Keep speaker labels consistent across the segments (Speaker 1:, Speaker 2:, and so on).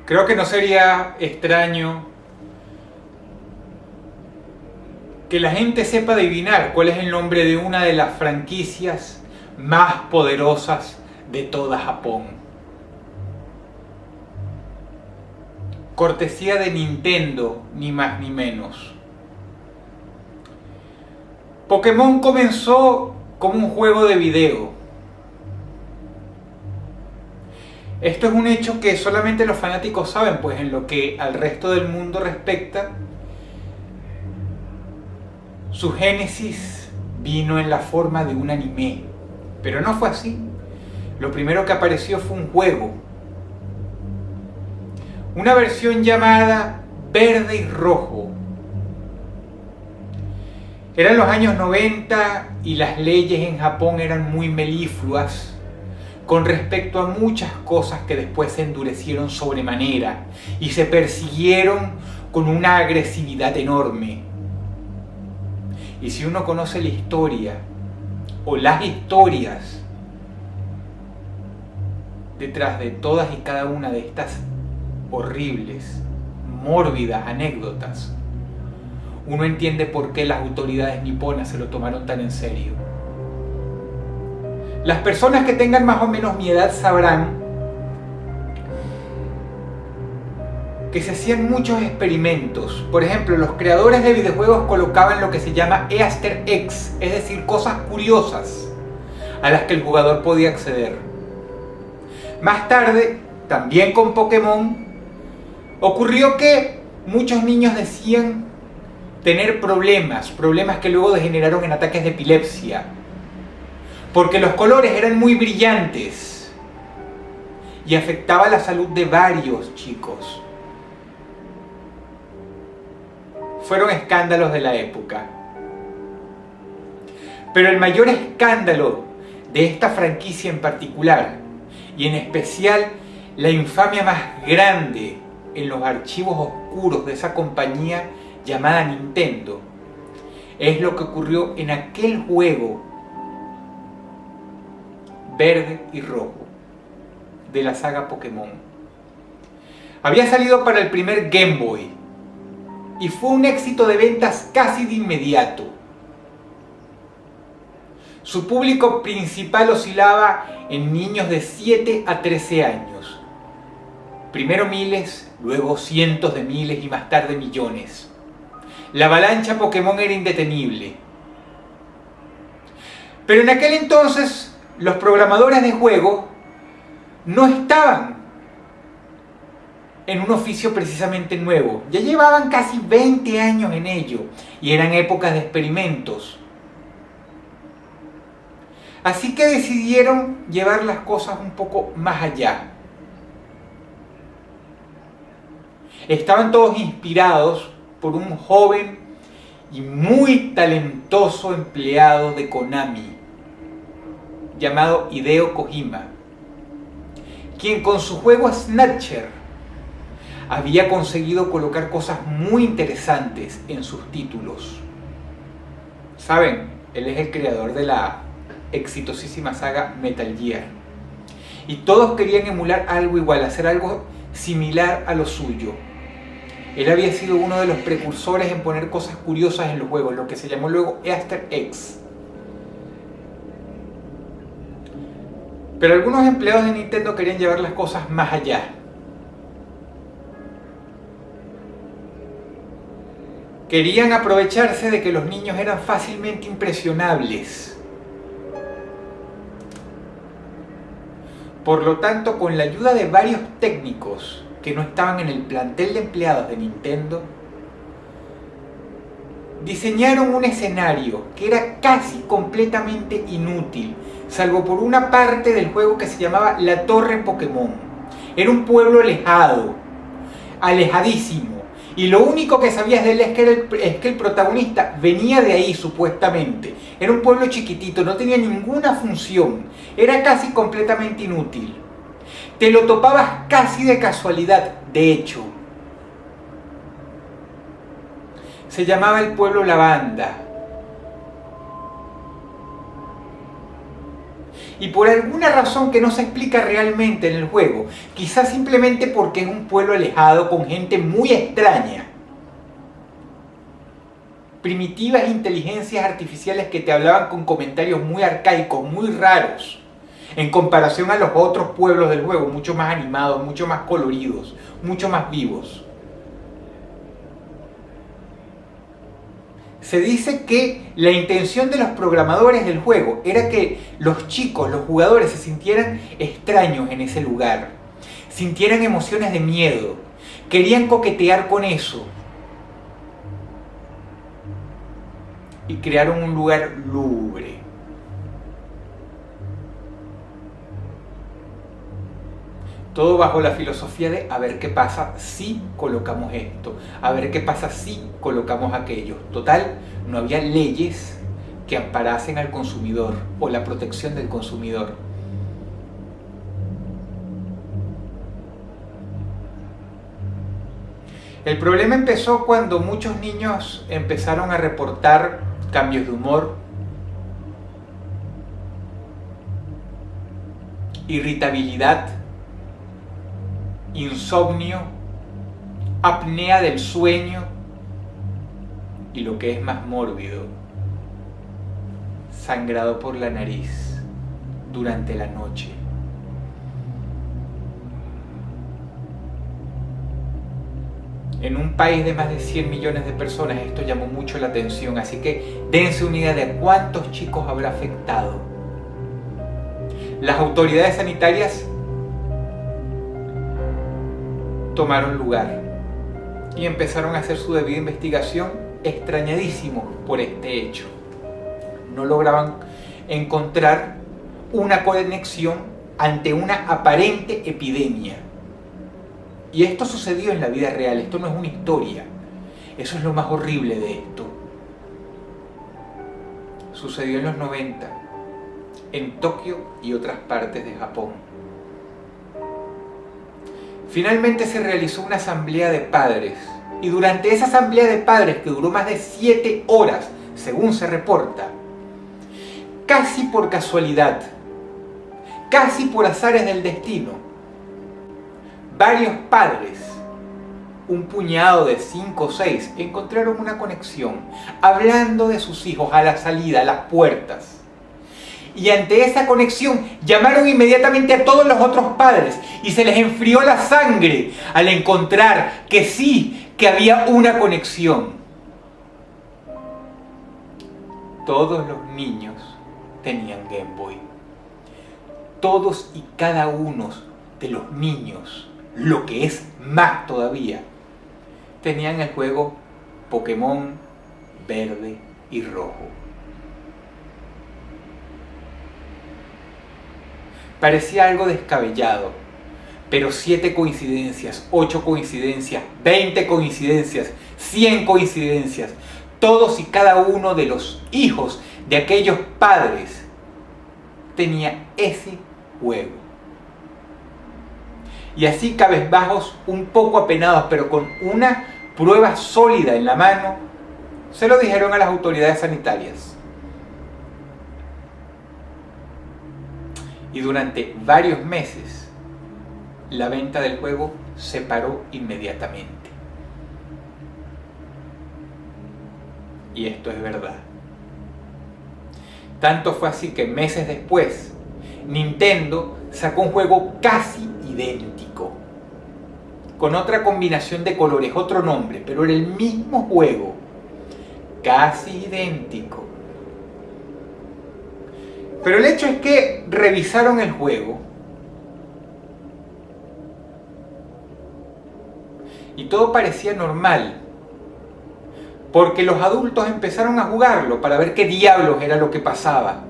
Speaker 1: Creo que no sería extraño que la gente sepa adivinar cuál es el nombre de una de las franquicias más poderosas de toda Japón. Cortesía de Nintendo, ni más ni menos. Pokémon comenzó como un juego de video. Esto es un hecho que solamente los fanáticos saben, pues en lo que al resto del mundo respecta, su génesis vino en la forma de un anime. Pero no fue así. Lo primero que apareció fue un juego. Una versión llamada Verde y Rojo. Eran los años 90 y las leyes en Japón eran muy melifluas con respecto a muchas cosas que después se endurecieron sobremanera y se persiguieron con una agresividad enorme. Y si uno conoce la historia o las historias detrás de todas y cada una de estas horribles, mórbidas anécdotas, uno entiende por qué las autoridades niponas se lo tomaron tan en serio. Las personas que tengan más o menos mi edad sabrán que se hacían muchos experimentos. Por ejemplo, los creadores de videojuegos colocaban lo que se llama Easter eggs, es decir, cosas curiosas a las que el jugador podía acceder. Más tarde, también con Pokémon, ocurrió que muchos niños decían tener problemas que luego degeneraron en ataques de epilepsia, porque los colores eran muy brillantes y afectaba la salud de varios chicos. Fueron escándalos de la época. Pero el mayor escándalo de esta franquicia en particular, y en especial la infamia más grande en los archivos oscuros de esa compañía llamada Nintendo, es lo que ocurrió en aquel juego Verde y Rojo de la saga Pokémon. Había salido para el primer Game Boy y fue un éxito de ventas casi de inmediato. Su público principal oscilaba en niños de 7 a 13 años. Primero miles, luego cientos de miles y más tarde millones. La avalancha Pokémon era indetenible. Pero en aquel entonces los programadores de juego no estaban en un oficio precisamente nuevo. Ya llevaban casi 20 años en ello y eran épocas de experimentos. Así que decidieron llevar las cosas un poco más allá. Estaban todos inspirados por un joven y muy talentoso empleado de Konami llamado Hideo Kojima, quien con su juego Snatcher había conseguido colocar cosas muy interesantes en sus títulos. ¿Saben? Él es el creador de la exitosísima saga Metal Gear. Y todos querían emular algo igual, hacer algo similar a lo suyo. Él había sido uno de los precursores en poner cosas curiosas en los juegos, lo que se llamó luego Easter eggs. Pero algunos empleados de Nintendo querían llevar las cosas más allá. Querían aprovecharse de que los niños eran fácilmente impresionables. Por lo tanto, con la ayuda de varios técnicos que no estaban en el plantel de empleados de Nintendo, diseñaron un escenario que era casi completamente inútil, salvo por una parte del juego que se llamaba La Torre Pokémon. Era un pueblo alejado, alejadísimo, y lo único que sabías de él es que el protagonista venía de ahí supuestamente. Era un pueblo chiquitito, no tenía ninguna función, era casi completamente inútil. Te lo topabas casi de casualidad, de hecho. Se llamaba el pueblo Lavanda. Y por alguna razón que no se explica realmente en el juego, quizás simplemente porque es un pueblo alejado con gente muy extraña, primitivas inteligencias artificiales que te hablaban con comentarios muy arcaicos, muy raros, en comparación a los otros pueblos del juego, mucho más animados, mucho más coloridos, mucho más vivos. Se dice que la intención de los programadores del juego era que los chicos, los jugadores, se sintieran extraños en ese lugar, sintieran emociones de miedo, querían coquetear con eso y crearon un lugar lúgubre. Todo bajo la filosofía de a ver qué pasa si colocamos esto, a ver qué pasa si colocamos aquello. Total, no había leyes que amparasen al consumidor o la protección del consumidor. El problema empezó cuando muchos niños empezaron a reportar cambios de humor, irritabilidad, insomnio, apnea del sueño y lo que es más mórbido, sangrado por la nariz durante la noche. En un país de más de 100 millones de personas esto llamó mucho la atención, así que dense una idea de cuántos chicos habrá afectado. Las autoridades sanitarias tomaron lugar y empezaron a hacer su debida investigación, extrañadísimos por este hecho. No lograban encontrar una conexión ante una aparente epidemia. Y esto sucedió en la vida real, esto no es una historia. Eso es lo más horrible de esto. Sucedió en los 90, en Tokio y otras partes de Japón. Finalmente se realizó una asamblea de padres, y durante esa asamblea de padres, que duró más de 7 horas, según se reporta, casi por casualidad, casi por azares del destino, varios padres, un puñado de 5 o 6, encontraron una conexión, hablando de sus hijos a la salida, a las puertas. Y ante esa conexión llamaron inmediatamente a todos los otros padres y se les enfrió la sangre al encontrar que sí, que había una conexión. Todos los niños tenían Game Boy. Todos y cada uno de los niños, lo que es más todavía, tenían el juego Pokémon verde y rojo. Parecía algo descabellado, pero 7 coincidencias, 8 coincidencias, 20 coincidencias, 100 coincidencias, todos y cada uno de los hijos de aquellos padres tenía ese juego. Y así, cabezbajos, un poco apenados, pero con una prueba sólida en la mano, se lo dijeron a las autoridades sanitarias. Y durante varios meses, la venta del juego se paró inmediatamente. Y esto es verdad. Tanto fue así que meses después, Nintendo sacó un juego casi idéntico, con otra combinación de colores, otro nombre, pero era el mismo juego, casi idéntico. Pero el hecho es que revisaron el juego y todo parecía normal, porque los adultos empezaron a jugarlo para ver qué diablos era lo que pasaba.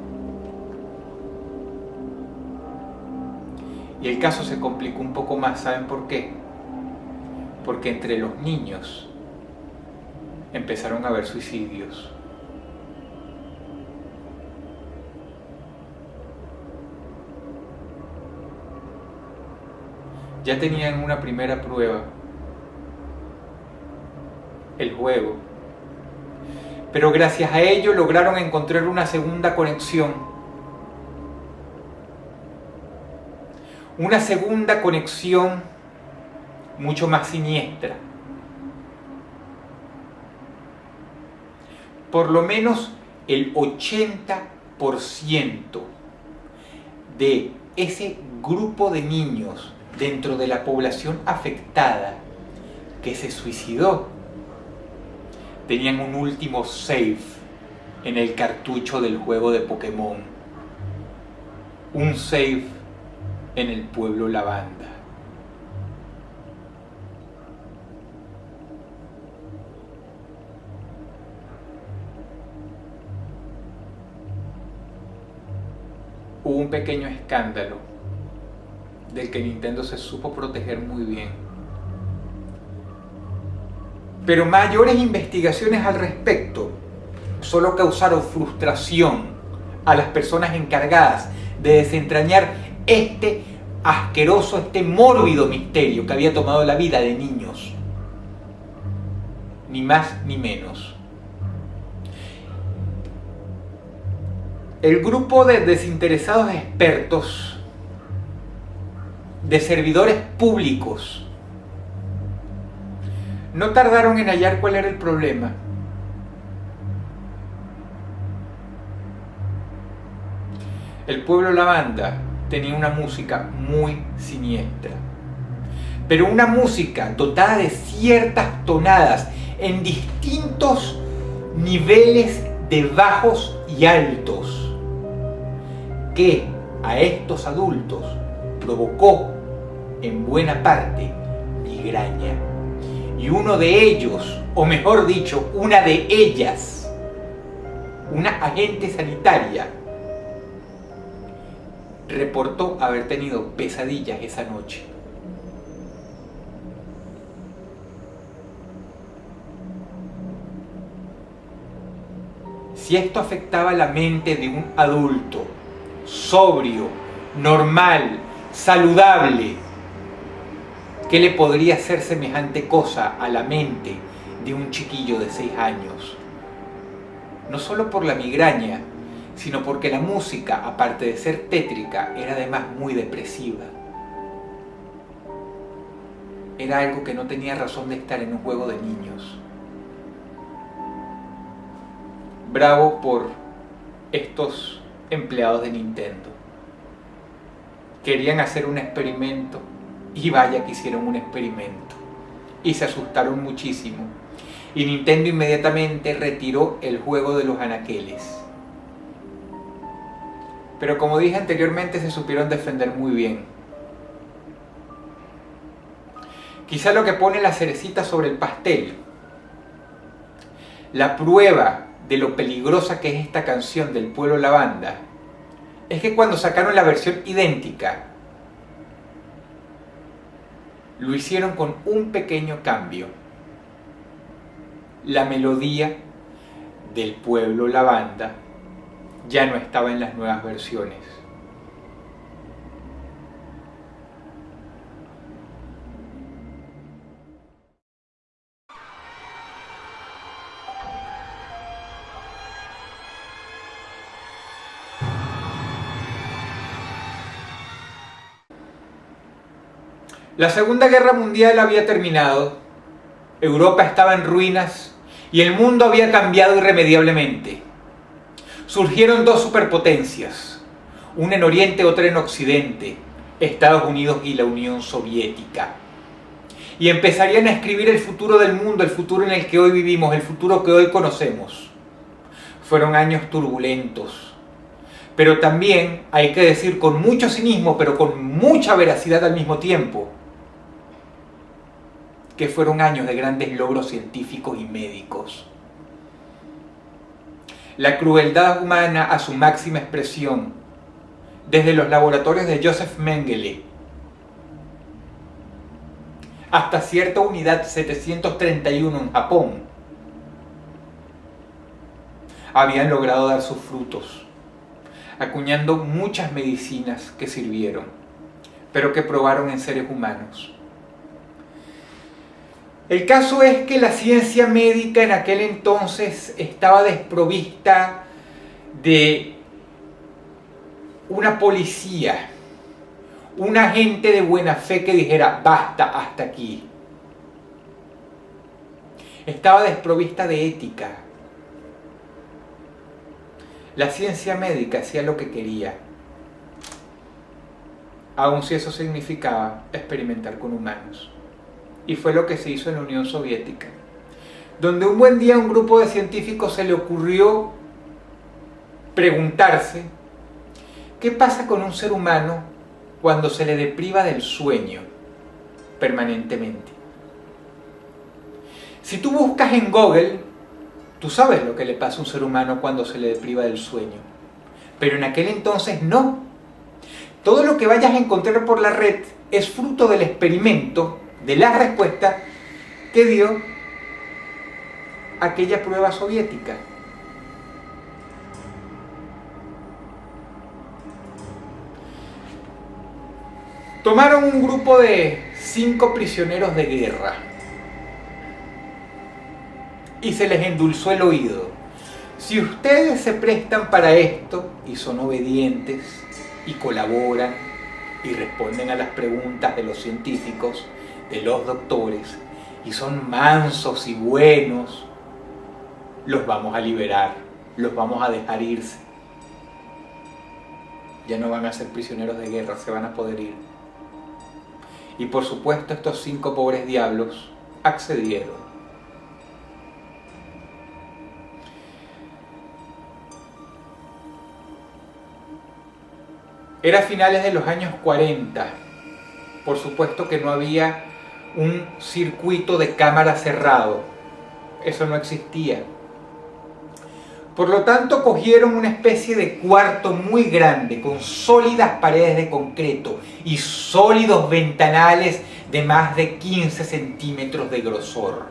Speaker 1: Y el caso se complicó un poco más, ¿saben por qué? Porque entre los niños empezaron a haber suicidios. Ya tenían una primera prueba, el juego, pero gracias a ello lograron encontrar una segunda conexión una segunda conexión mucho más siniestra. Por lo menos el 80% de ese grupo de niños dentro de la población afectada que se suicidó tenían un último save en el cartucho del juego de Pokémon. Un save en el pueblo Lavanda. Hubo un pequeño escándalo del que Nintendo se supo proteger muy bien. Pero mayores investigaciones al respecto solo causaron frustración a las personas encargadas de desentrañar este asqueroso, este mórbido misterio que había tomado la vida de niños. Ni más ni menos. El grupo de desinteresados expertos, de servidores públicos, no tardaron en hallar cuál era el problema. El pueblo Lavanda tenía una música muy siniestra, pero una música dotada de ciertas tonadas en distintos niveles de bajos y altos, que a estos adultos provocó en buena parte migraña. Y uno de ellos, o mejor dicho, una de ellas, una agente sanitaria, reportó haber tenido pesadillas esa noche. Si esto afectaba la mente de un adulto sobrio, normal, saludable, ¿qué le podría hacer semejante cosa a la mente de un chiquillo de 6 años? No solo por la migraña, sino porque la música, aparte de ser tétrica, era además muy depresiva. Era algo que no tenía razón de estar en un juego de niños. Bravo por estos empleados de Nintendo. Querían hacer un experimento y vaya que hicieron un experimento. Y se asustaron muchísimo. Y Nintendo inmediatamente retiró el juego de los anaqueles. Pero como dije anteriormente, se supieron defender muy bien. Quizá lo que pone la cerecita sobre el pastel, la prueba de lo peligrosa que es esta canción del pueblo Lavanda, es que cuando sacaron la versión idéntica, lo hicieron con un pequeño cambio. La melodía del pueblo Lavanda ya no estaba en las nuevas versiones. La Segunda Guerra Mundial había terminado, Europa estaba en ruinas y el mundo había cambiado irremediablemente. Surgieron dos superpotencias, una en Oriente, otra en Occidente, Estados Unidos y la Unión Soviética. Y empezarían a escribir el futuro del mundo, el futuro en el que hoy vivimos, el futuro que hoy conocemos. Fueron años turbulentos, pero también, hay que decir con mucho cinismo, pero con mucha veracidad al mismo tiempo, que fueron años de grandes logros científicos y médicos. La crueldad humana a su máxima expresión, desde los laboratorios de Joseph Mengele hasta cierta unidad 731 en Japón, habían logrado dar sus frutos, acuñando muchas medicinas que sirvieron, pero que probaron en seres humanos. El caso es que la ciencia médica en aquel entonces estaba desprovista de una policía, un agente de buena fe que dijera, basta, hasta aquí. Estaba desprovista de ética. La ciencia médica hacía lo que quería, aun si eso significaba experimentar con humanos. Y fue lo que se hizo en la Unión Soviética, donde un buen día a un grupo de científicos se le ocurrió preguntarse ¿qué pasa con un ser humano cuando se le depriva del sueño permanentemente? Si tú buscas en Google, tú sabes lo que le pasa a un ser humano cuando se le depriva del sueño, pero en aquel entonces no. Todo lo que vayas a encontrar por la red es fruto del experimento, de la respuesta que dio aquella prueba soviética. Tomaron un grupo de 5 prisioneros de guerra y se les endulzó el oído. Si ustedes se prestan para esto y son obedientes y colaboran y responden a las preguntas de los científicos, de los doctores, y son mansos y buenos, los vamos a liberar, los vamos a dejar irse. Ya no van a ser prisioneros de guerra, se van a poder ir. Y por supuesto estos 5 pobres diablos accedieron. Era finales de los años 40. Por supuesto que no había un circuito de cámara cerrado. Eso no existía. Por lo tanto, cogieron una especie de cuarto muy grande, con sólidas paredes de concreto y sólidos ventanales de más de 15 centímetros de grosor,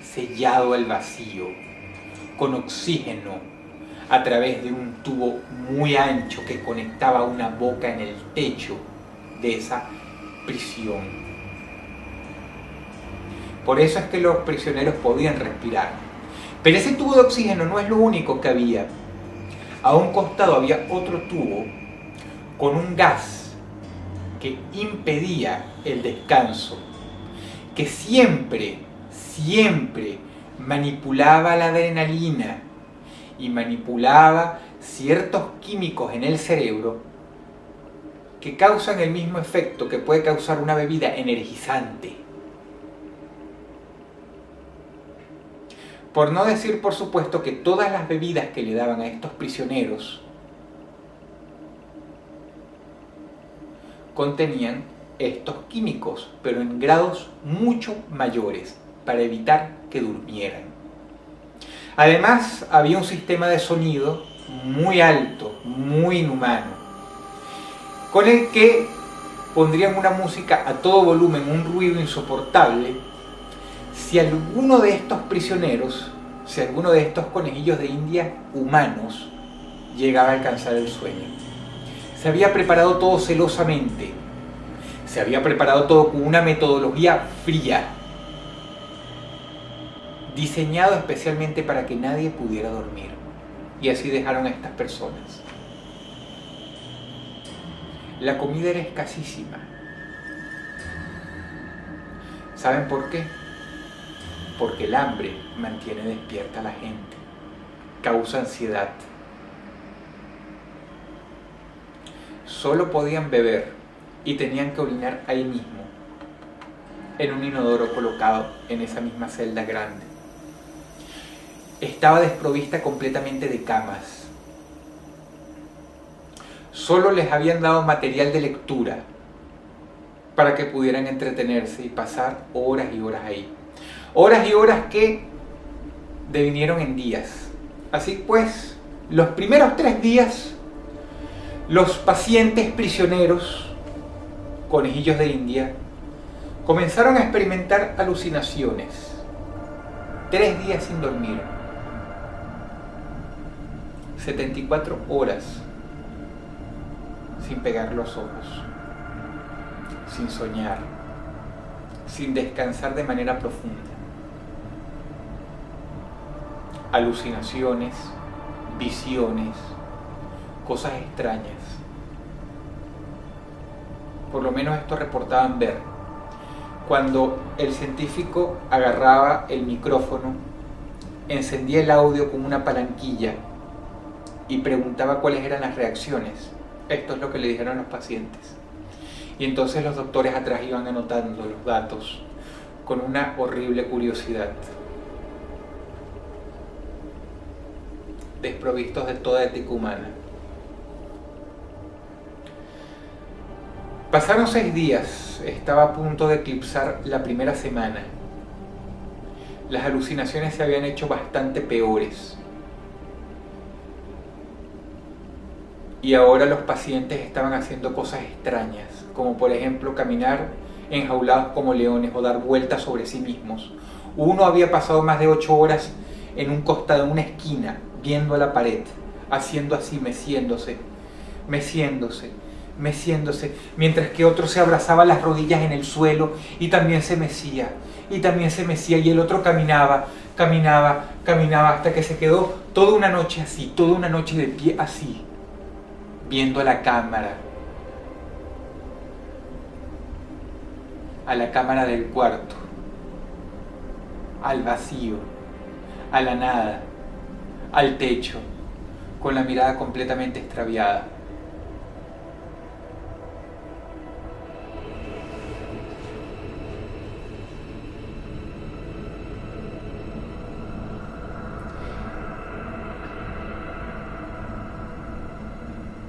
Speaker 1: sellado al vacío, con oxígeno, a través de un tubo muy ancho que conectaba una boca en el techo de esa prisión. Por eso es que los prisioneros podían respirar. Pero ese tubo de oxígeno no es lo único que había. A un costado había otro tubo con un gas que impedía el descanso, que siempre manipulaba la adrenalina y manipulaba ciertos químicos en el cerebro que causan el mismo efecto que puede causar una bebida energizante. Por no decir, por supuesto, que todas las bebidas que le daban a estos prisioneros contenían estos químicos, pero en grados mucho mayores, para evitar que durmieran. Además, había un sistema de sonido muy alto, muy inhumano, con el que pondrían una música a todo volumen, un ruido insoportable. Si alguno de estos prisioneros, si alguno de estos conejillos de India humanos llegaba a alcanzar el sueño, se había preparado todo celosamente, se había preparado todo con una metodología fría, diseñado especialmente para que nadie pudiera dormir, y así dejaron a estas personas. La comida era escasísima. ¿Saben por qué? Porque el hambre mantiene despierta a la gente, causa ansiedad. Solo podían beber y tenían que orinar ahí mismo, en un inodoro colocado en esa misma celda grande. Estaba desprovista completamente de camas. Solo les habían dado material de lectura para que pudieran entretenerse y pasar horas y horas ahí. Horas y horas que devinieron en días. Así pues, los primeros 3 días, los pacientes prisioneros, conejillos de India, comenzaron a experimentar alucinaciones. 3 días sin dormir. 74 horas sin pegar los ojos, sin soñar, sin descansar de manera profunda. Alucinaciones, visiones, cosas extrañas. por lo menos esto reportaban ver, cuando el científico agarraba el micrófono, encendía el audio con una palanquilla y preguntaba cuáles eran las reacciones. Esto es lo que le dijeron los pacientes. Y entonces los doctores atrás iban anotando los datos con una horrible curiosidad, desprovistos de toda ética humana. Pasaron 6 días, estaba a punto de eclipsar la primera semana. Las alucinaciones se habían hecho bastante peores. Y ahora los pacientes estaban haciendo cosas extrañas, como por ejemplo caminar enjaulados como leones o dar vueltas sobre sí mismos. Uno había pasado más de 8 horas en un costado de una esquina, viendo a la pared, haciendo así, meciéndose, mientras que otro se abrazaba las rodillas en el suelo y también se mecía, y el otro caminaba hasta que se quedó toda una noche así, toda una noche de pie así, viendo a la cámara del cuarto, al vacío, a la nada, al techo, con la mirada completamente extraviada.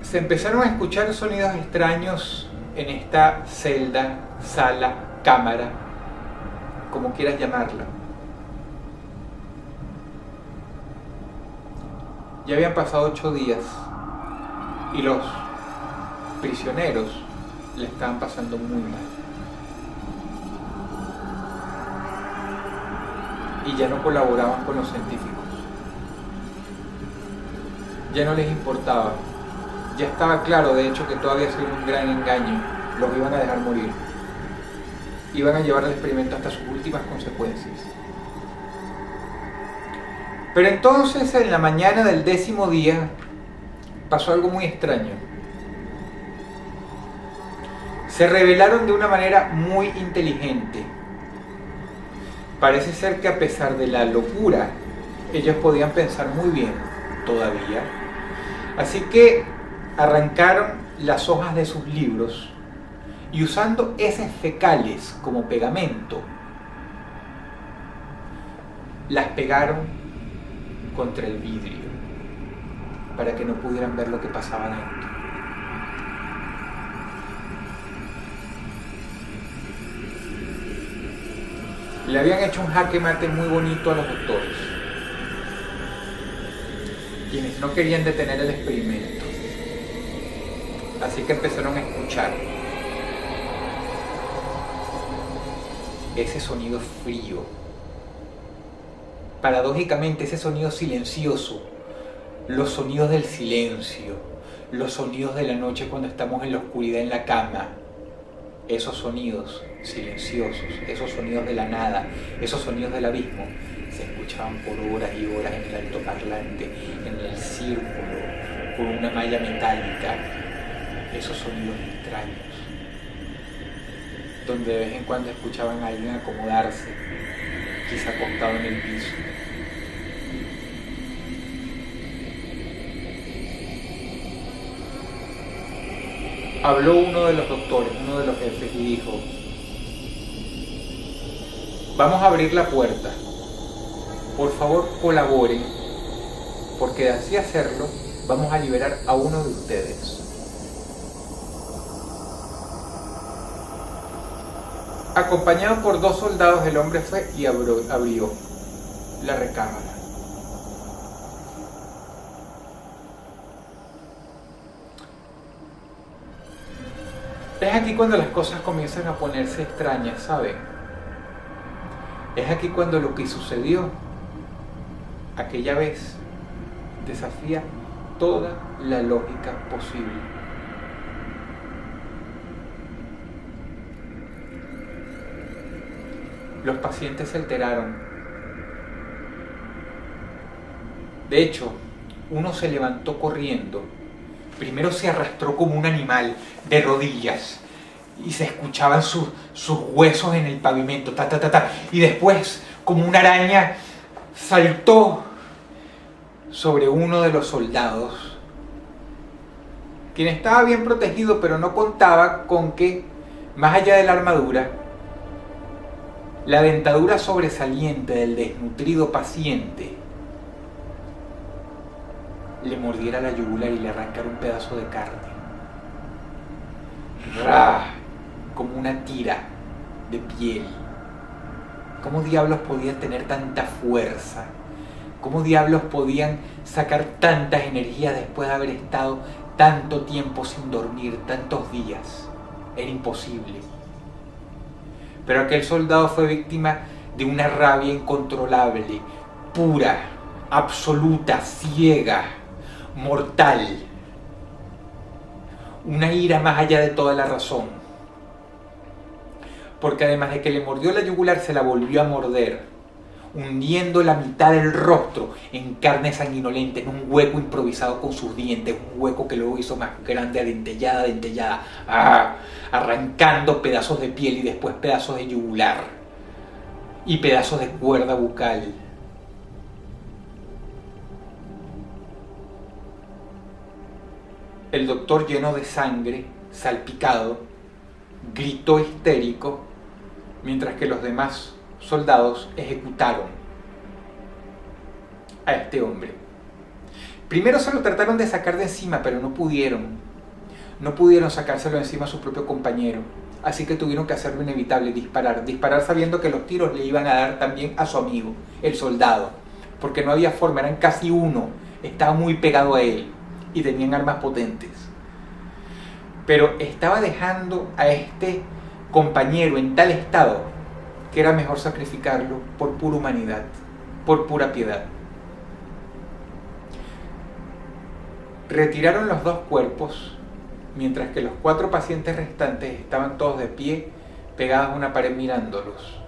Speaker 1: Se empezaron a escuchar sonidos extraños en esta celda, sala, cámara, como quieras llamarla. Ya habían pasado 8 días y los prisioneros le estaban pasando muy mal. Y ya no colaboraban con los científicos. Ya no les importaba. Ya estaba claro, de hecho, que todo había sido un gran engaño. Los iban a dejar morir. Iban a llevar el experimento hasta sus últimas consecuencias. Pero entonces, en la mañana del 10º día, pasó algo muy extraño. Se rebelaron de una manera muy inteligente. Parece ser que a pesar de la locura, ellos podían pensar muy bien todavía. Así que arrancaron las hojas de sus libros y usando heces fecales como pegamento, las pegaron contra el vidrio para que no pudieran ver lo que pasaba dentro. Le habían hecho un jaque mate muy bonito a los doctores, quienes no querían detener el experimento. Así que empezaron a escuchar ese sonido frío, paradójicamente ese sonido silencioso, los sonidos del silencio, los sonidos de la noche cuando estamos en la oscuridad en la cama, esos sonidos silenciosos, esos sonidos de la nada, esos sonidos del abismo, se escuchaban por horas y horas en el altoparlante, en el círculo, con una malla metálica, esos sonidos extraños, donde de vez en cuando escuchaban a alguien acomodarse, quizá acostado en el piso. Habló uno de los doctores, uno de los jefes, y dijo: vamos a abrir la puerta, por favor colaboren, porque de así hacerlo vamos a liberar a uno de ustedes. Acompañado por 2 soldados, el hombre fue y abrió la recámara. Es aquí cuando las cosas comienzan a ponerse extrañas, ¿saben? Es aquí cuando lo que sucedió aquella vez desafía toda la lógica posible. Los pacientes se alteraron. De hecho, uno se levantó corriendo. Primero se arrastró como un animal, de rodillas, y se escuchaban sus huesos en el pavimento, ta, ta, ta, ta. Y después, como una araña, saltó sobre uno de los soldados, quien estaba bien protegido, pero no contaba con que, más allá de la armadura, la dentadura sobresaliente del desnutrido paciente le mordiera la yugular y le arrancara un pedazo de carne. ¡Ra! Como una tira de piel. ¿Cómo diablos podían tener tanta fuerza? ¿Cómo diablos podían sacar tantas energías después de haber estado tanto tiempo sin dormir, tantos días? Era imposible. Pero aquel soldado fue víctima de una rabia incontrolable, pura, absoluta, ciega, mortal. Una ira más allá de toda la razón. Porque además de que le mordió la yugular, se la volvió a morder, hundiendo la mitad del rostro en carne sanguinolenta, en un hueco improvisado con sus dientes, un hueco que luego hizo más grande, dentellada, arrancando pedazos de piel y después pedazos de yugular y pedazos de cuerda bucal. El doctor, lleno de sangre, salpicado, gritó histérico, mientras que los demás soldados ejecutaron a este hombre. Primero se lo trataron de sacar de encima, pero no pudieron. No pudieron sacárselo de encima a su propio compañero. Así que tuvieron que hacer lo inevitable, disparar. Disparar sabiendo que los tiros le iban a dar también a su amigo, el soldado. Porque no había forma, eran casi uno. Estaba muy pegado a él y tenían armas potentes. Pero estaba dejando a este compañero en tal estado que era mejor sacrificarlo por pura humanidad, por pura piedad. Retiraron los dos cuerpos, mientras que los 4 pacientes restantes estaban todos de pie, pegados a una pared mirándolos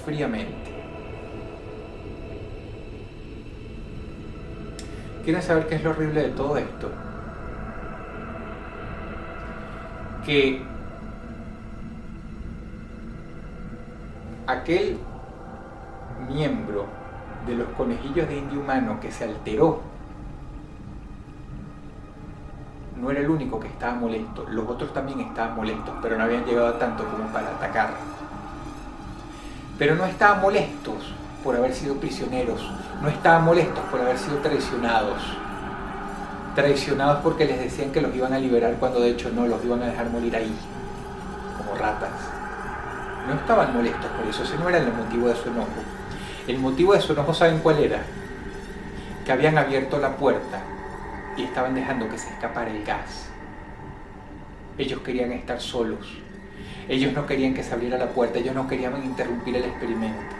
Speaker 1: fríamente. ¿Quieren saber qué es lo horrible de todo esto? Que aquel miembro de los conejillos de Indio humano que se alteró no era el único que estaba molesto. Los otros también estaban molestos, pero no habían llegado a tanto como para atacar. Pero no estaban molestos por haber sido prisioneros, no estaban molestos por haber sido traicionados porque les decían que los iban a liberar cuando de hecho no, los iban a dejar morir ahí, como ratas. No estaban molestos por eso, ese no era el motivo de su enojo. El motivo de su enojo, ¿saben cuál era? Que habían abierto la puerta y estaban dejando que se escapara el gas. Ellos querían estar solos. Ellos no querían que se abriera la puerta, ellos no querían interrumpir el experimento.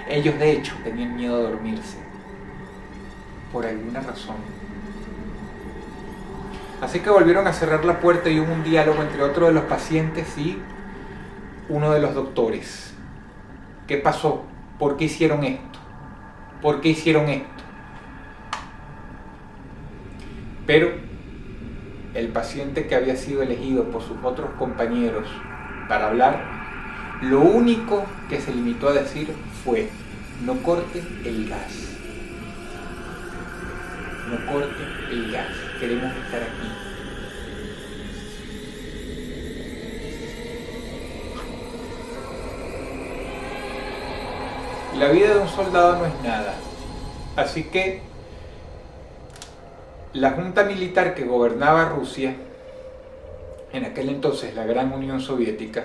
Speaker 1: Ellos de hecho tenían miedo de dormirse, por alguna razón. Así que volvieron a cerrar la puerta y hubo un diálogo entre otro de los pacientes y uno de los doctores. ¿Qué pasó? ¿Por qué hicieron esto? ¿Por qué hicieron esto? Pero el paciente que había sido elegido por sus otros compañeros para hablar, lo único que se limitó a decir fue: no corten el gas. No corten el gas. Queremos estar aquí. La vida de un soldado no es nada. Así que la junta militar que gobernaba Rusia, en aquel entonces la Gran Unión Soviética,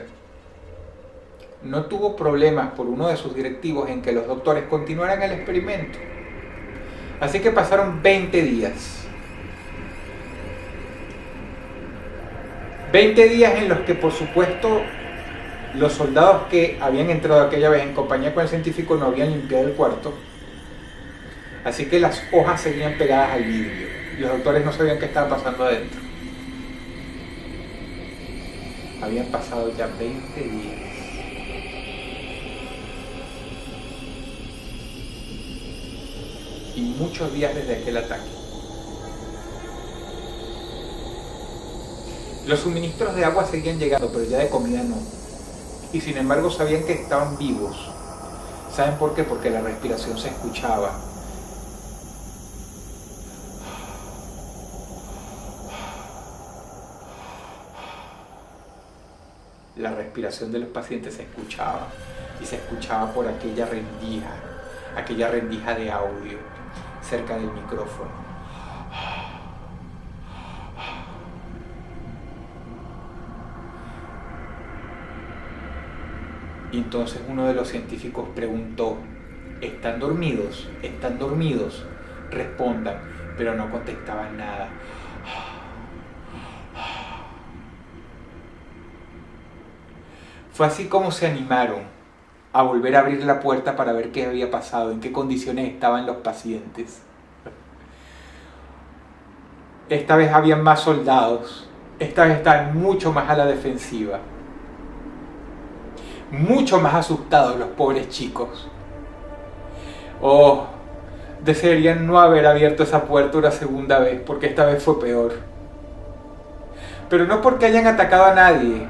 Speaker 1: no tuvo problemas por uno de sus directivos en que los doctores continuaran el experimento. Así que pasaron 20 días. 20 días en los que, por supuesto, los soldados que habían entrado aquella vez en compañía con el científico no habían limpiado el cuarto. Así que las hojas seguían pegadas al vidrio. Y los doctores no sabían qué estaba pasando adentro. Habían pasado ya 20 días. Y muchos días desde aquel ataque. Los suministros de agua seguían llegando, pero ya de comida no. Y sin embargo sabían que estaban vivos. ¿Saben por qué? Porque la respiración se escuchaba. La respiración de los pacientes se escuchaba, y se escuchaba por aquella rendija de audio cerca del micrófono. Y entonces uno de los científicos preguntó: ¿están dormidos? ¿Están dormidos? Respondan, pero no contestaban nada. Fue así como se animaron a volver a abrir la puerta para ver qué había pasado, en qué condiciones estaban los pacientes. Esta vez habían más soldados, esta vez estaban mucho más a la defensiva, mucho más asustados los pobres chicos. Oh, desearían no haber abierto esa puerta una segunda vez, porque esta vez fue peor. Pero no porque hayan atacado a nadie,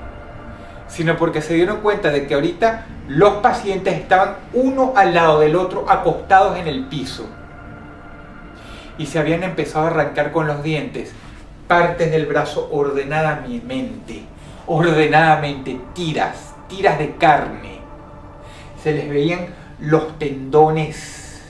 Speaker 1: sino porque se dieron cuenta de que ahorita los pacientes estaban uno al lado del otro acostados en el piso y se habían empezado a arrancar con los dientes partes del brazo ordenadamente, tiras de carne. Se les veían los tendones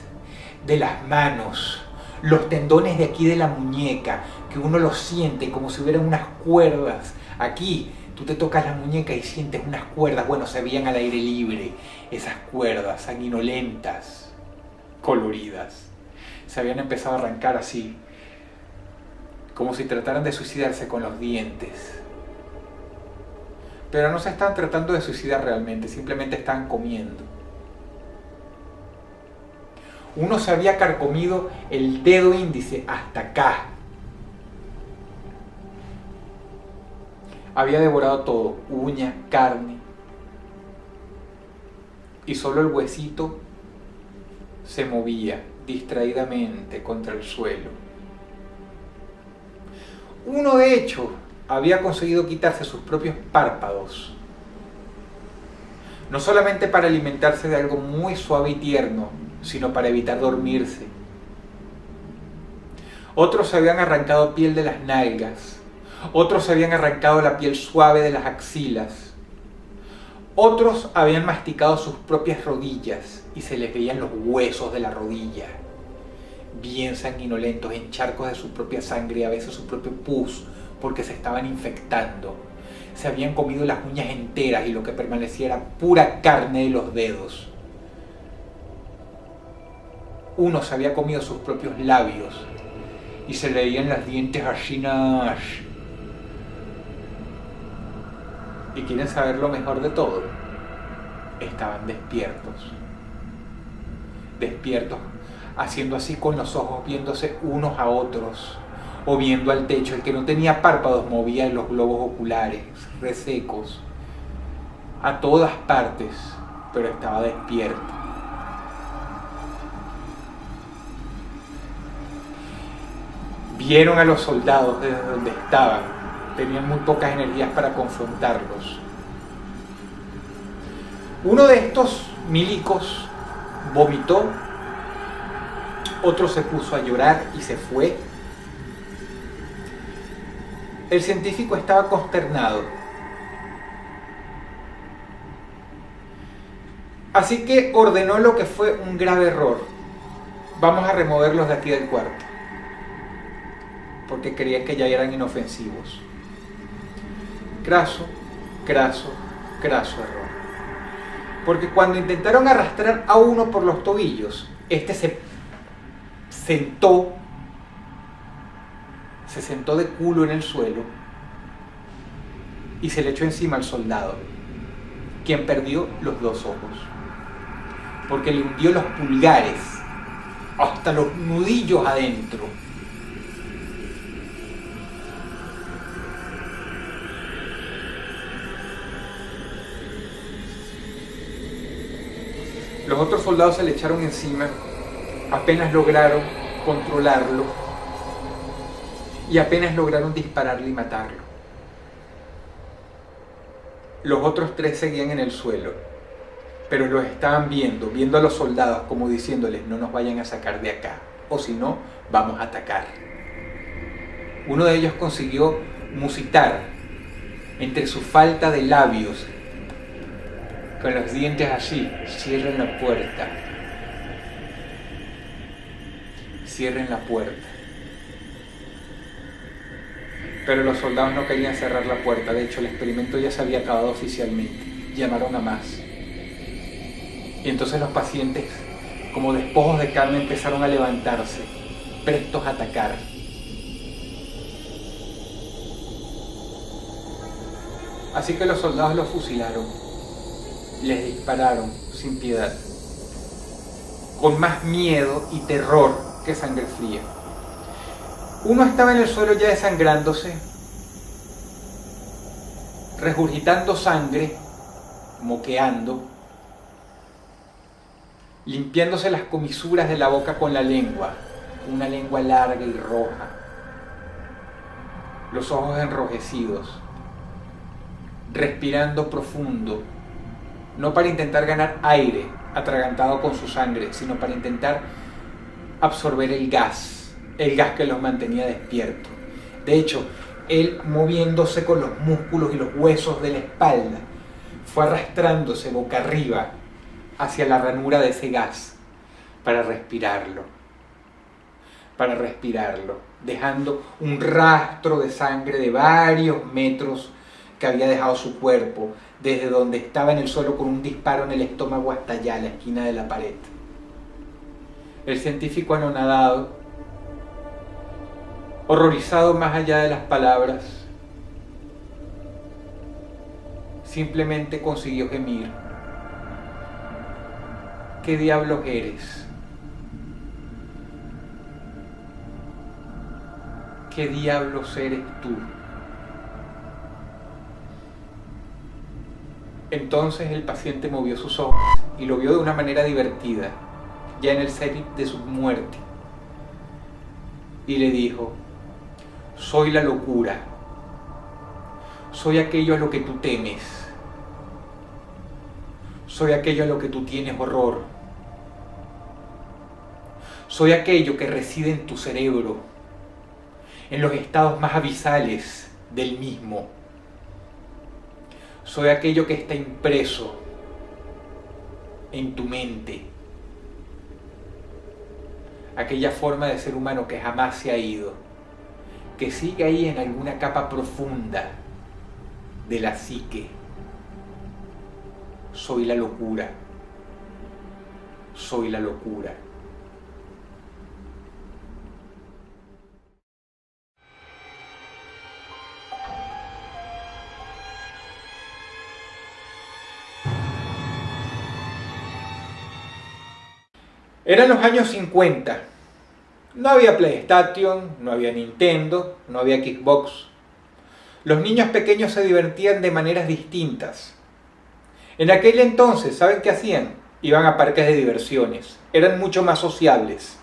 Speaker 1: de las manos, los tendones de aquí de la muñeca, que uno los siente como si hubieran unas cuerdas aquí. Tú te tocas la muñeca y sientes unas cuerdas. Bueno, se veían al aire libre esas cuerdas sanguinolentas, coloridas. Se habían empezado a arrancar así, como si trataran de suicidarse con los dientes. Pero no se estaban tratando de suicidar realmente, simplemente estaban comiendo. Uno se había carcomido el dedo índice hasta acá. Había devorado todo, uña, carne, y solo el huesito se movía distraídamente contra el suelo. Uno, de hecho, había conseguido quitarse sus propios párpados, no solamente para alimentarse de algo muy suave y tierno, sino para evitar dormirse. Otros se habían arrancado piel de las nalgas. Otros se habían arrancado la piel suave de las axilas. Otros habían masticado sus propias rodillas y se les veían los huesos de la rodilla, bien sanguinolentos, en charcos de su propia sangre y a veces su propio pus, porque se estaban infectando. Se habían comido las uñas enteras y lo que permanecía era pura carne de los dedos. Uno se había comido sus propios labios y se le veían los dientes así. ¿Y quieren saber lo mejor de todo? Estaban despiertos. Despiertos, haciendo así con los ojos, viéndose unos a otros, o viendo al techo. El que no tenía párpados movía los globos oculares, resecos, a todas partes, pero estaba despierto. Vieron a los soldados desde donde estaban. Tenían muy pocas energías para confrontarlos. Uno de estos milicos vomitó, otro se puso a llorar y se fue. El científico estaba consternado. Así que ordenó lo que fue un grave error. Vamos a removerlos de aquí del cuarto, porque creían que ya eran inofensivos. Craso error. Porque cuando intentaron arrastrar a uno por los tobillos, este se sentó de culo en el suelo y se le echó encima al soldado, quien perdió los dos ojos, porque le hundió los pulgares hasta los nudillos adentro. Los otros soldados se le echaron encima, apenas lograron controlarlo y apenas lograron dispararle y matarlo. Los otros 3 seguían en el suelo, pero los estaban viendo a los soldados como diciéndoles: no nos vayan a sacar de acá, o si no, vamos a atacar. Uno de ellos consiguió musitar entre su falta de labios, con los dientes así: cierren la puerta, cierren la puerta. Pero los soldados no querían cerrar la puerta. De hecho, el experimento ya se había acabado oficialmente. Llamaron a más. Y entonces los pacientes, como despojos de carne, empezaron a levantarse, prestos a atacar. Así que los soldados los fusilaron, les dispararon sin piedad, con más miedo y terror que sangre fría. Uno estaba en el suelo ya desangrándose, regurgitando sangre, moqueando, limpiándose las comisuras de la boca con la lengua, una lengua larga y roja, los ojos enrojecidos, respirando profundo, no para intentar ganar aire atragantado con su sangre, sino para intentar absorber el gas que los mantenía despiertos. De hecho, él, moviéndose con los músculos y los huesos de la espalda, fue arrastrándose boca arriba hacia la ranura de ese gas para respirarlo, dejando un rastro de sangre de varios metros que había dejado su cuerpo, desde donde estaba en el suelo con un disparo en el estómago hasta allá, la esquina de la pared. El científico, anonadado, horrorizado más allá de las palabras, simplemente consiguió gemir: ¿qué diablos eres? ¿Qué diablos eres tú? Entonces el paciente movió sus ojos y lo vio de una manera divertida, ya en el cenit de su muerte, y le dijo: soy la locura, soy aquello a lo que tú temes, soy aquello a lo que tú tienes horror, soy aquello que reside en tu cerebro, en los estados más abisales del mismo, soy aquello que está impreso en tu mente, aquella forma de ser humano que jamás se ha ido, que sigue ahí en alguna capa profunda de la psique. Soy la locura, soy la locura. Eran los años 50. No había PlayStation, no había Nintendo, no había Xbox. Los niños pequeños se divertían de maneras distintas. En aquel entonces, ¿saben qué hacían? Iban a parques de diversiones. Eran mucho más sociables.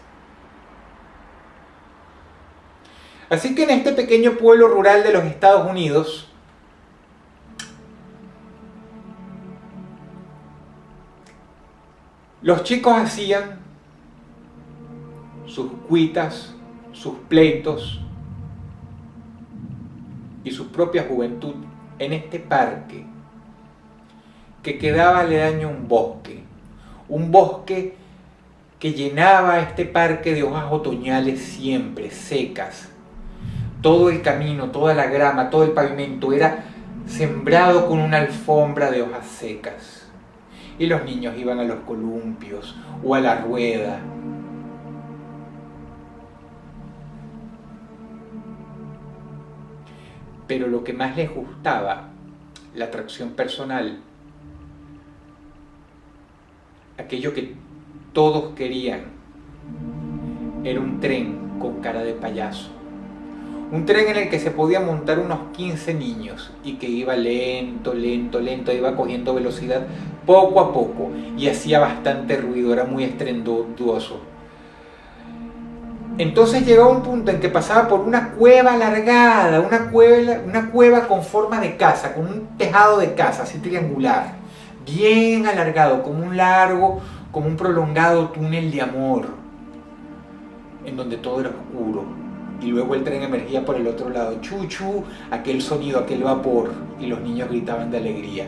Speaker 1: Así que en este pequeño pueblo rural de los Estados Unidos, los chicos hacían sus cuitas, sus pleitos y su propia juventud en este parque que quedaba aledaño a un bosque que llenaba este parque de hojas otoñales siempre secas. Todo el camino, toda la grama, todo el pavimento era sembrado con una alfombra de hojas secas. Y los niños iban a los columpios o a la rueda. Pero lo que más les gustaba, la atracción personal, aquello que todos querían, era un tren con cara de payaso. Un tren en el que se podían montar unos 15 niños y que iba lento, iba cogiendo velocidad poco a poco y hacía bastante ruido, era muy estruendoso. Entonces llegaba un punto en que pasaba por una cueva alargada, una cueva con forma de casa, con un tejado de casa, así triangular, bien alargado, como un prolongado túnel de amor, en donde todo era oscuro. Y luego el tren emergía por el otro lado, chuchu, aquel sonido, aquel vapor, y los niños gritaban de alegría.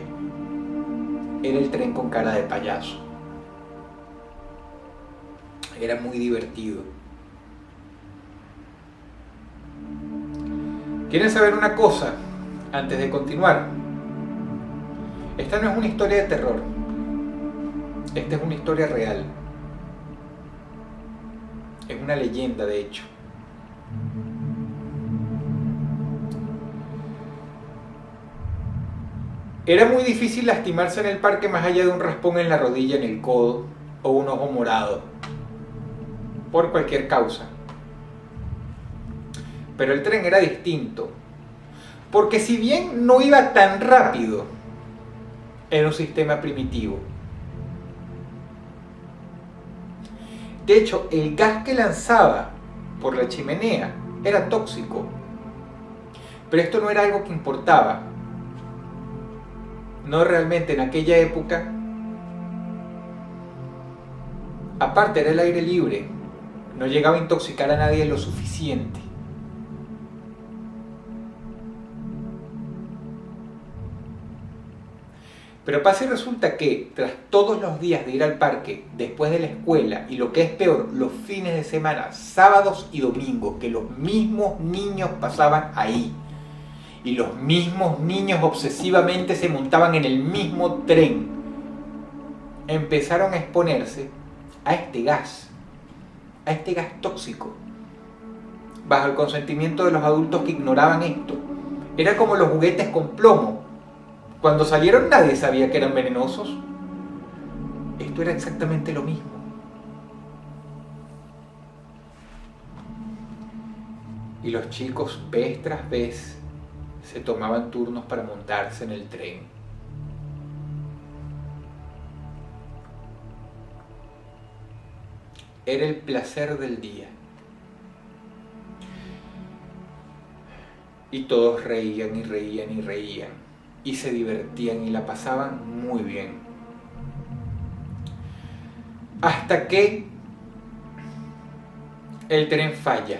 Speaker 1: Era el tren con cara de payaso. Era muy divertido. ¿Quieren saber una cosa antes de continuar? Esta no es una historia de terror. Esta es una historia real. Es una leyenda, de hecho. Era muy difícil lastimarse en el parque más allá de un raspón en la rodilla, en el codo o un ojo morado, por cualquier causa. Pero el tren era distinto, porque si bien no iba tan rápido, era un sistema primitivo. De hecho, el gas que lanzaba por la chimenea era tóxico, pero esto no era algo que importaba. No, realmente en aquella época, aparte era el aire libre, no llegaba a intoxicar a nadie lo suficiente. Pero pasa y resulta que tras todos los días de ir al parque, después de la escuela, y lo que es peor, los fines de semana, sábados y domingos, que los mismos niños pasaban ahí, y los mismos niños obsesivamente se montaban en el mismo tren, empezaron a exponerse a este gas tóxico, bajo el consentimiento de los adultos que ignoraban esto. Era como los juguetes con plomo. Cuando salieron nadie sabía que eran venenosos. Esto era exactamente lo mismo. Y los chicos vez tras vez se tomaban turnos para montarse en el tren. Era el placer del día. Y todos reían y reían y reían. Y se divertían y la pasaban muy bien. Hasta que el tren falla.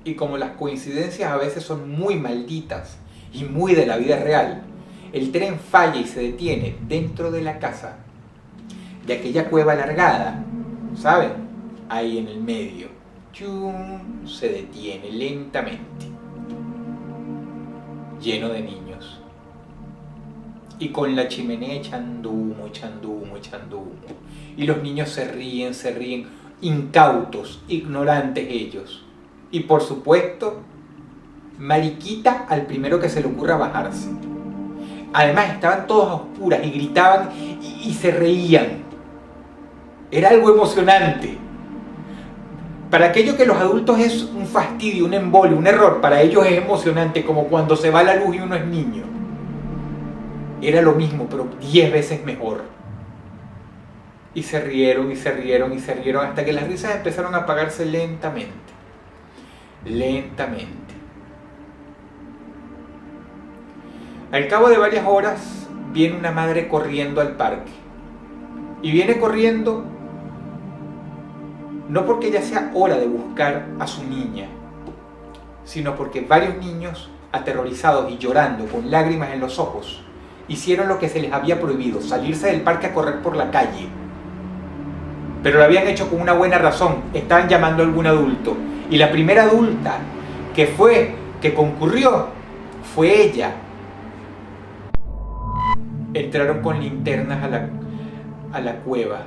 Speaker 1: Y como las coincidencias a veces son muy malditas y muy de la vida real, el tren falla y se detiene dentro de la casa, de aquella cueva alargada, ¿saben? Ahí en el medio. ¡Chum! Se detiene lentamente, lleno de niños. Y con la chimenea echando humo, echando humo, echando humo. Y los niños se ríen, incautos, ignorantes ellos. Y por supuesto, mariquita al primero que se le ocurra bajarse. Además estaban todos a oscuras y gritaban y se reían. Era algo emocionante. Para aquello que los adultos es un fastidio, un embole, un error, para ellos es emocionante, como cuando se va la luz y uno es niño. Era lo mismo, pero 10 veces mejor. Y se rieron y se rieron y se rieron hasta que las risas empezaron a apagarse lentamente. Lentamente. Al cabo de varias horas viene una madre corriendo al parque. Y viene corriendo no porque ya sea hora de buscar a su niña, sino porque varios niños, aterrorizados y llorando con lágrimas en los ojos, hicieron lo que se les había prohibido, salirse del parque a correr por la calle. Pero lo habían hecho con una buena razón, estaban llamando a algún adulto. Y la primera adulta que concurrió, fue ella. Entraron con linternas a la cueva,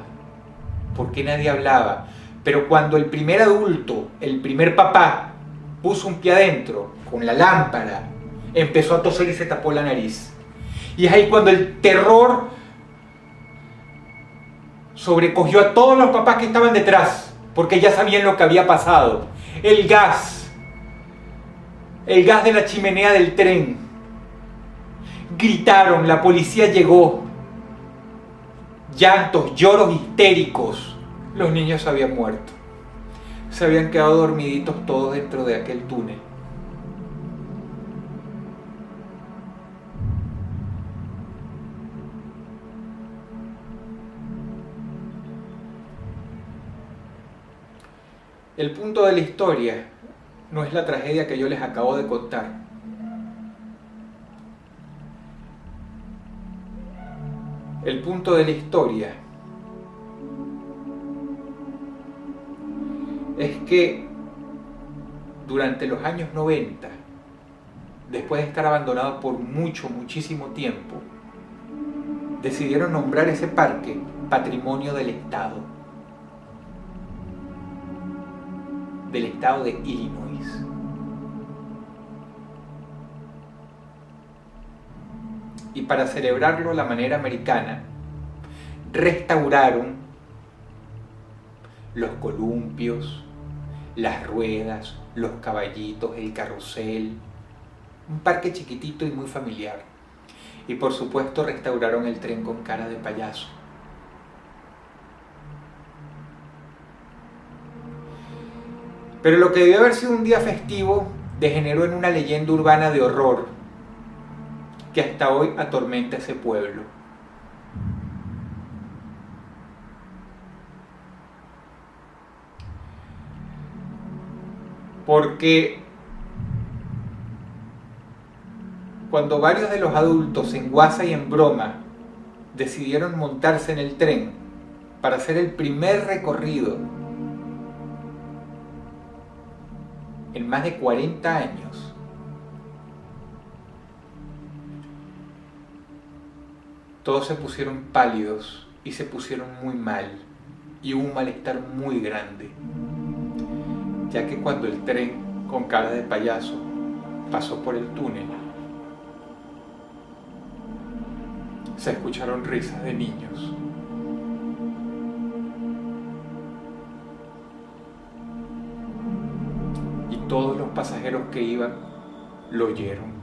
Speaker 1: porque nadie hablaba. Pero cuando el primer adulto, el primer papá, puso un pie adentro, con la lámpara, empezó a toser y se tapó la nariz. Y es ahí cuando el terror sobrecogió a todos los papás que estaban detrás, porque ya sabían lo que había pasado. El gas de la chimenea del tren. Gritaron, la policía llegó. Llantos, lloros histéricos. Los niños habían muerto. Se habían quedado dormiditos todos dentro de aquel túnel. El punto de la historia no es la tragedia que yo les acabo de contar. El punto de la historia es que durante los años 90, después de estar abandonado por muchísimo tiempo, decidieron nombrar ese parque Patrimonio del Estado de Illinois. Y para celebrarlo a la manera americana, restauraron los columpios, las ruedas, los caballitos, el carrusel, un parque chiquitito y muy familiar. Y por supuesto restauraron el tren con cara de payaso. Pero lo que debió haber sido un día festivo degeneró en una leyenda urbana de horror que hasta hoy atormenta ese pueblo. Porque cuando varios de los adultos en guasa y en broma decidieron montarse en el tren para hacer el primer recorrido en más de 40 años, todos se pusieron pálidos y se pusieron muy mal, y hubo un malestar muy grande, ya que cuando el tren con cara de payaso pasó por el túnel, se escucharon risas de niños. Y todos los pasajeros que iban lo oyeron.